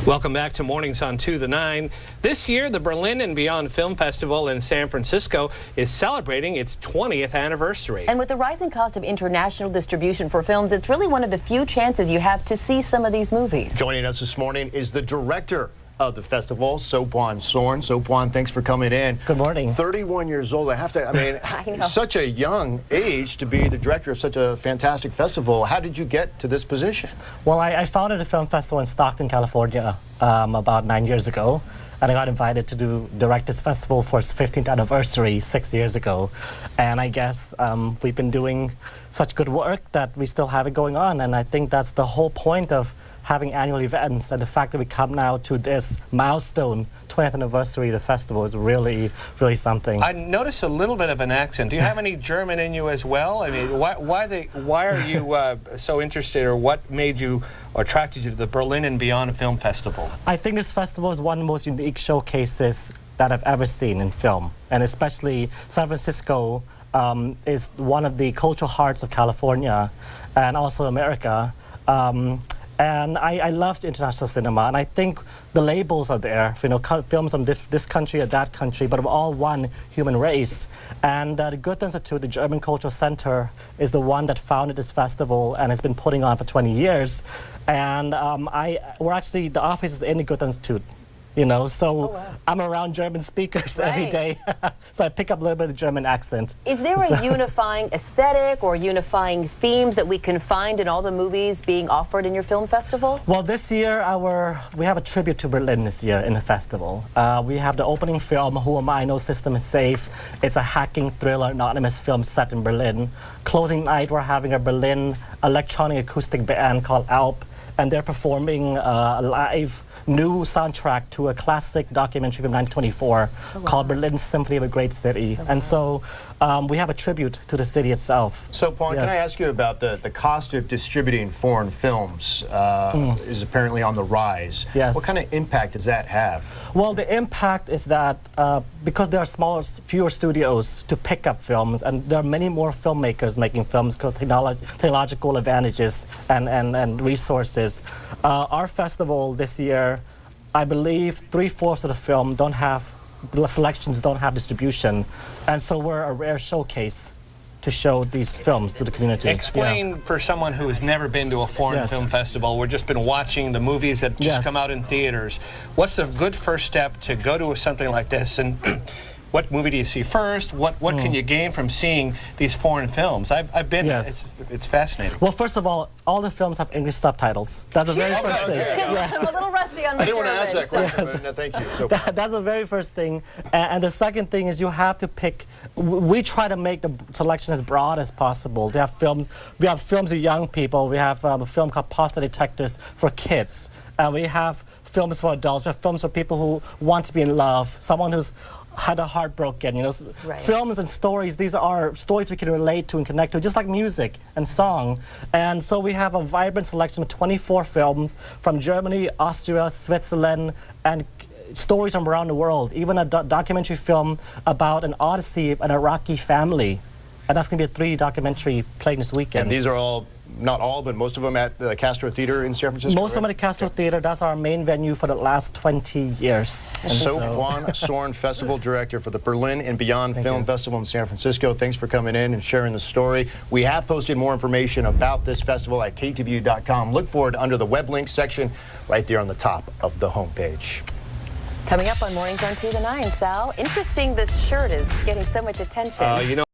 Welcome back to Mornings on 2 to 9. This year, the Berlin and Beyond Film Festival in San Francisco is celebrating its 20th anniversary. And with the rising cost of international distribution for films, it's really one of the few chances you have to see some of these movies. Joining us this morning is the director of the festival, Sopan Soren. Sopan, thanks for coming in. Good morning. 31 years old. I have to, I mean, such a young age to be the director of such a fantastic festival. How did you get to this position? Well, I founded a film festival in Stockton, California about 9 years ago. And I got invited to direct this festival for its 15th anniversary 6 years ago. And I guess we've been doing such good work that we still have it going on. And I think that's the whole point of having annual events, and the fact that we come now to this milestone 20th anniversary of the festival is really, really something. I noticed a little bit of an accent. Do you have any German in you as well? I mean, why are you so interested, or what made you or attracted you to the Berlin and Beyond Film Festival? I think this festival is one of the most unique showcases that I've ever seen in film, and especially San Francisco is one of the cultural hearts of California and also America. And I love international cinema, and I think the labels are there, you know, films from this country or that country, but we're all one human race. And the Goethe Institute, the German Cultural Center, is the one that founded this festival and has been putting on for 20 years. And we're actually, the office is in the Goethe Institute. You know, so I'm around German speakers every day, so I pick up a little bit of the German accent. Is there a unifying aesthetic or unifying themes that we can find in all the movies being offered in your film festival? Well, this year we have a tribute to Berlin this year in the festival. We have the opening film, Who Am I? No System is Safe. It's a hacking thriller, anonymous film set in Berlin. Closing night, we're having a Berlin electronic acoustic band called Alp, and they're performing a live new soundtrack to a classic documentary from 1924 called Berlin Symphony of a Great City. And so we have a tribute to the city itself. So, Paul, can I ask you about the cost of distributing foreign films is apparently on the rise. Yes. What kind of impact does that have? Well, the impact is that because there are fewer studios to pick up films, and there are many more filmmakers making films because technological advantages and resources. Our festival this year, I believe 3/4 of the film the selections don't have distribution, and so we're a rare showcase to show these films to the community. Explain for someone who has never been to a foreign film festival, we've just been watching the movies that just come out in theaters. What's a good first step to go to something like this, and what movie do you see first? What can you gain from seeing these foreign films? I've been there. It's fascinating. Well, first of all the films have English subtitles. That's the very first thing. I'm a little rusty on my I didn't want to ask that question, but no, thank you. So that's the very first thing. And the second thing is you have to pick. We try to make the selection as broad as possible. We have films for young people. We have a film called Pasta Detectives for kids. We have films for adults. We have films for people who want to be in love. Someone who's had a heart broken, you know. Films and stories, these are stories we can relate to and connect to, just like music and song. And so we have a vibrant selection of 24 films from Germany, Austria, Switzerland, and stories from around the world. Even a documentary film about an odyssey of an Iraqi family. And that's going to be a 3D documentary playing this weekend. And these are all, not all, but most of them at the Castro Theater in San Francisco? Most of them at the Castro Theater. That's our main venue for the last 20 years. Sopan Soren, Festival Director for the Berlin and Beyond Film Festival in San Francisco. Thanks for coming in and sharing the story. We have posted more information about this festival at KTVU.com. Look for it under the web links section right there on the top of the homepage. Coming up on Mornings on 2 to 9, Sal. Interesting this shirt is getting so much attention.